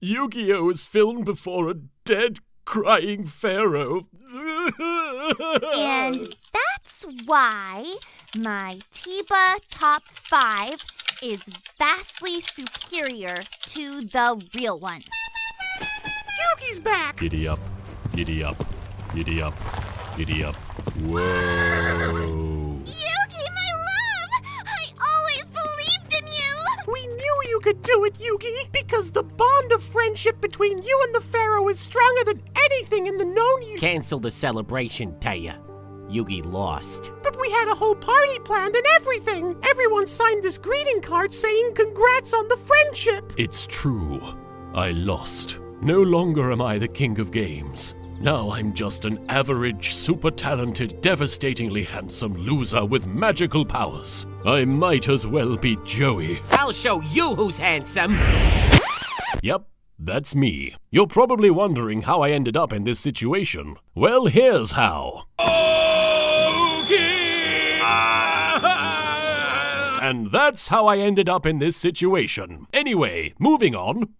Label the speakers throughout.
Speaker 1: Yu-Gi-Oh is filmed before a dead, crying pharaoh.
Speaker 2: And that's why my Tiba Top 5 is vastly superior to the real one.
Speaker 3: Yugi's back!
Speaker 1: Giddy up, giddy up, giddy up, giddy up. Whoa.
Speaker 2: Yugi, my love! I always believed in you!
Speaker 3: We knew you could do it, Yugi, because the bond of friendship between you and the Pharaoh is stronger than anything in the known universe.
Speaker 4: Cancel the celebration, Taya. Yugi lost.
Speaker 3: But we had a whole party planned and everything. Everyone signed this greeting card saying congrats on the friendship.
Speaker 1: It's true. I lost. No longer am I the king of games. Now I'm just an average, super talented, devastatingly handsome loser with magical powers. I might as well be Joey.
Speaker 4: I'll show you who's handsome.
Speaker 1: Yep, that's me. You're probably wondering how I ended up in this situation. Well, here's how. And that's how I ended up in this situation. Anyway, moving on.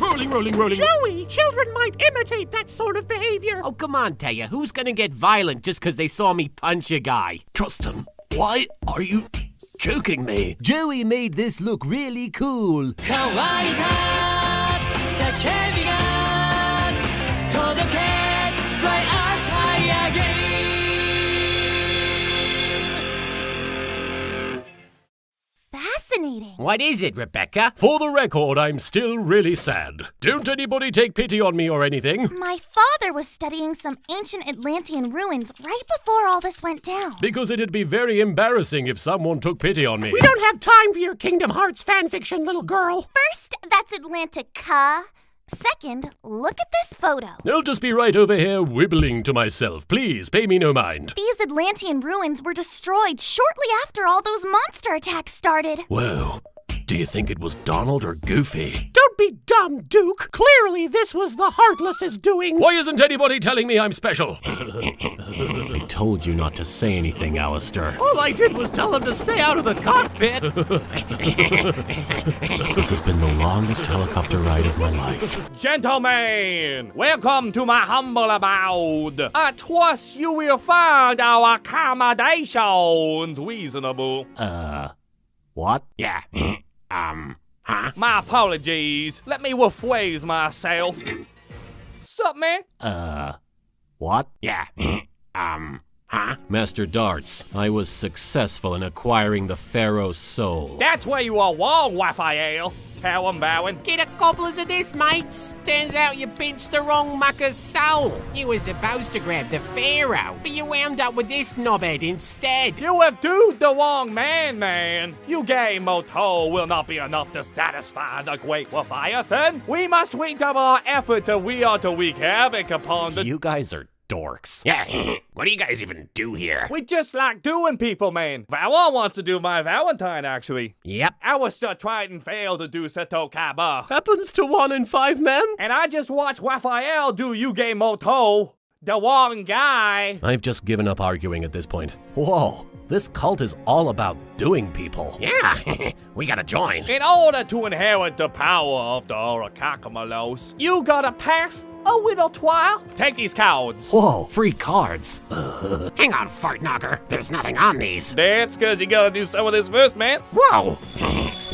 Speaker 1: Rolling.
Speaker 3: Joey, children might imitate that sort of behavior.
Speaker 4: Oh, come on, Taya. Who's gonna get violent just because they saw me punch a guy?
Speaker 1: Trustin, why are you joking me?
Speaker 5: Joey made this look really cool.
Speaker 2: Fascinating.
Speaker 4: What is it, Rebecca?
Speaker 1: For the record, I'm still really sad. Don't anybody take pity on me or anything.
Speaker 2: My father was studying some ancient Atlantean ruins right before all this went down.
Speaker 1: Because it'd be very embarrassing if someone took pity on me.
Speaker 3: We don't have time for your Kingdom Hearts fanfiction, little girl.
Speaker 2: First, that's Atlantica. Second, look at this photo.
Speaker 1: I'll just be right over here wibbling to myself. Please, pay me no mind.
Speaker 2: These Atlantean ruins were destroyed shortly after all those monster attacks started.
Speaker 1: Whoa. Do you think it was Donald or Goofy?
Speaker 3: Don't be dumb, Duke. Clearly, this was the Heartless's doing.
Speaker 1: Why isn't anybody telling me I'm special? I told you not to say anything, Alistair.
Speaker 5: All I did was tell him to stay out of the cockpit.
Speaker 1: This has been the longest helicopter ride of my life.
Speaker 6: Gentlemen, welcome to my humble abode. I trust you will find our accommodations reasonable.
Speaker 5: What?
Speaker 6: Yeah. My apologies. Let me rephrase myself. Sup, man?
Speaker 5: What?
Speaker 6: Yeah.
Speaker 1: Master Darts, I was successful in acquiring the Pharaoh's soul.
Speaker 6: That's where you are wrong, Raphael. Tell 'em, Bowen.
Speaker 4: Get a gobblers of this, mates. Turns out you pinched the wrong mucker's soul. You were supposed to grab the Pharaoh, but you wound up with this knobhead instead.
Speaker 6: You have duped the wrong man. You game Moto will not be enough to satisfy the great Leviathan. We must redouble our effort to wield to wreak havoc upon the...
Speaker 1: You guys are dorks.
Speaker 4: Yeah, what do you guys even do here?
Speaker 6: We just like doing people, man. Valor wants to do my Valentine, actually.
Speaker 4: Yep.
Speaker 6: Alistair tried and failed to do Seto Kaba.
Speaker 5: Happens to 1 in 5 men?
Speaker 6: And I just watched Raphael do Yuge Moto. The wrong guy.
Speaker 1: I've just given up arguing at this point. Whoa, this cult is all about doing people.
Speaker 4: Yeah, we gotta join.
Speaker 6: In order to inherit the power of the Orichalcos, you gotta pass a little trial. Take these cards.
Speaker 1: Whoa, free cards.
Speaker 4: Hang on, fart knocker. There's nothing on these.
Speaker 6: That's because you gotta do some of this first, man.
Speaker 4: Whoa,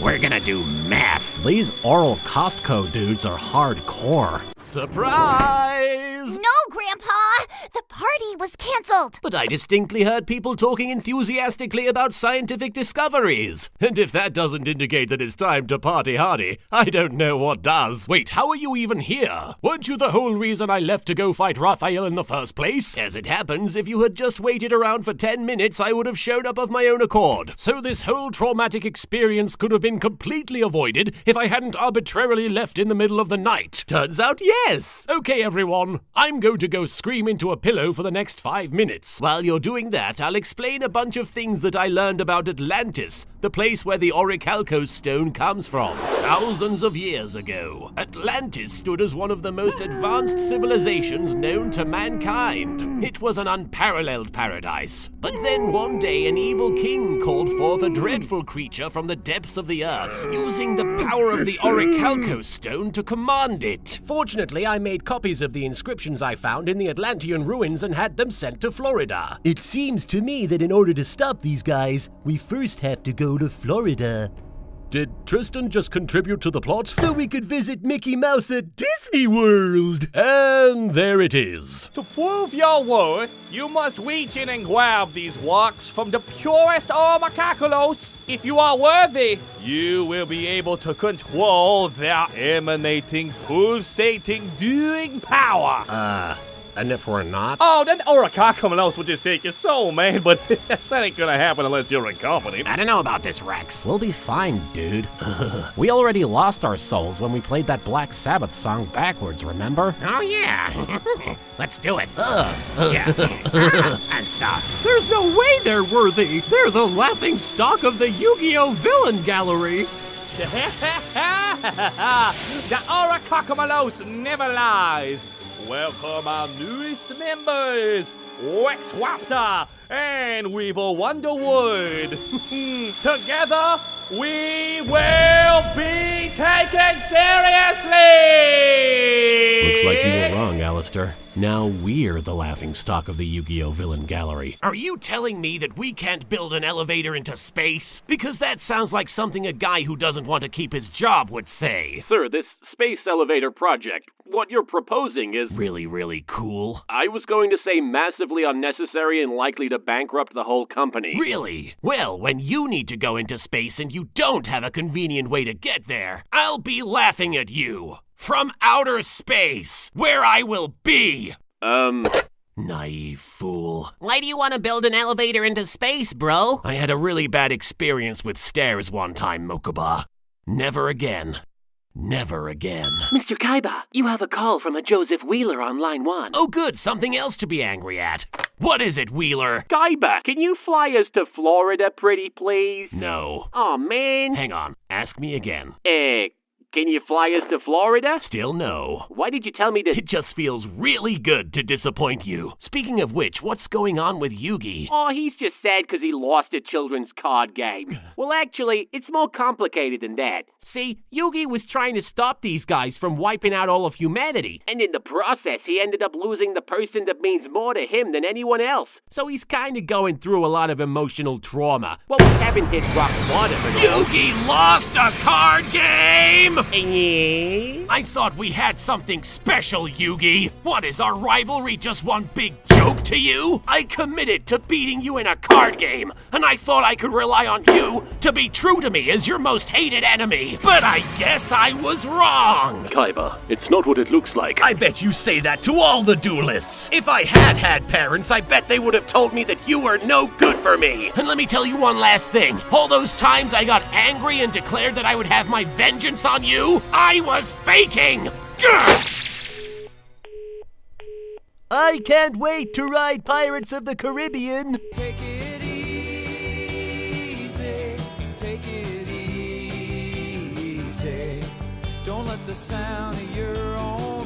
Speaker 4: we're gonna do math.
Speaker 1: These oral Costco dudes are hardcore.
Speaker 5: Surprise!
Speaker 2: No, Grandpa! The party was canceled.
Speaker 1: But I distinctly heard people talking enthusiastically about scientific discoveries. And if that doesn't indicate that it's time to party hardy, I don't know what does. Wait, how are you even here? Weren't you the whole reason I left to go fight Raphael in the first place? As it happens, if you had just waited around for 10 minutes, I would have shown up of my own accord. So this whole traumatic experience could have been completely avoided if I hadn't arbitrarily left in the middle of the night. Turns out, yes. Okay, everyone. I'm going to go scream into a pillow for the next 5 minutes. While you're doing that, I'll explain a bunch of things that I learned about Atlantis, the place where the Orichalcos stone comes from. Thousands of years ago, Atlantis stood as one of the most advanced civilizations known to mankind. It was an unparalleled paradise. But then one day an evil king called forth a dreadful creature from the depths of the earth. Using using the power of the Orichalco stone to command it.
Speaker 5: Fortunately, I made copies of the inscriptions I found in the Atlantean ruins and had them sent to Florida.
Speaker 7: It seems to me that in order to stop these guys, we first have to go to Florida.
Speaker 5: Did Tristan just contribute to the plot?
Speaker 7: So we could visit Mickey Mouse at Disney World!
Speaker 5: And there it is.
Speaker 6: To prove your worth, you must reach in and grab these rocks from the purest Ormacacolos. If you are worthy, you will be able to control their emanating, pulsating, doing power.
Speaker 5: And if we're not?
Speaker 6: Oh, then Ormacacolos will just take your soul, man, but that ain't gonna happen unless you're incompetent.
Speaker 4: I don't know about this, Rex.
Speaker 5: We'll be fine, dude. We already lost our souls when we played that Black Sabbath song backwards, remember?
Speaker 4: Oh, yeah. Let's do it. Yeah. And stuff.
Speaker 3: There's no way they're worthy. They're the laughing stock of the Yu Gi Oh villain gallery.
Speaker 6: The Ormacacolos never lies. Welcome our newest members, Rex Wapta and Weevil Wonderwood. Together, we will be taken seriously!
Speaker 5: Looks like you were wrong, Alistair. Now we're the laughing stock of the Yu-Gi-Oh! Villain gallery.
Speaker 1: Are you telling me that we can't build an elevator into space? Because that sounds like something a guy who doesn't want to keep his job would say.
Speaker 8: Sir, this space elevator project, what you're proposing is
Speaker 1: Really, really cool.
Speaker 8: I was going to say massively unnecessary and likely to bankrupt the whole company.
Speaker 1: Really? Well, when you need to go into space and you don't have a convenient way to get there, I'll be laughing at you. From outer space, where I will be. Naive fool.
Speaker 4: Why do you want to build an elevator into space, bro?
Speaker 1: I had a really bad experience with stairs one time, Mokuba. Never again. Never again.
Speaker 8: Mr. Kaiba, you have a call from a Joseph Wheeler on line 1.
Speaker 1: Oh good, something else to be angry at. What is it, Wheeler?
Speaker 8: Kaiba, can you fly us to Florida, pretty please?
Speaker 1: No.
Speaker 8: Aw, man.
Speaker 1: Hang on, ask me again.
Speaker 8: Can you fly us to Florida?
Speaker 1: Still no.
Speaker 8: Why did you tell me to...
Speaker 1: It just feels really good to disappoint you. Speaking of which, what's going on with Yugi?
Speaker 8: Oh, he's just sad because he lost a children's card game. Well, actually, it's more complicated than that.
Speaker 1: See, Yugi was trying to stop these guys from wiping out all of humanity.
Speaker 8: And in the process, he ended up losing the person that means more to him than anyone else.
Speaker 1: So he's kinda going through a lot of emotional trauma.
Speaker 8: Well, we haven't hit rock bottom at all.
Speaker 1: Yugi lost a card game!
Speaker 4: Yeah?
Speaker 1: I thought we had something special, Yugi. What, is our rivalry just one big joke to you?
Speaker 8: I committed to beating you in a card game, and I thought I could rely on you.
Speaker 1: To be true to me as your most hated enemy. But I guess I was wrong.
Speaker 8: Kaiba, it's not what it looks like.
Speaker 1: I bet you say that to all the duelists. If I had parents, I bet
Speaker 8: Bet they would have told me that you were no good for me.
Speaker 1: And let me tell you one last thing. All those times I got angry and declared that I would have my vengeance on you, I was faking! Gah!
Speaker 7: I can't wait to ride Pirates of the Caribbean!
Speaker 9: Take it easy, take it easy. Don't let the sound of your own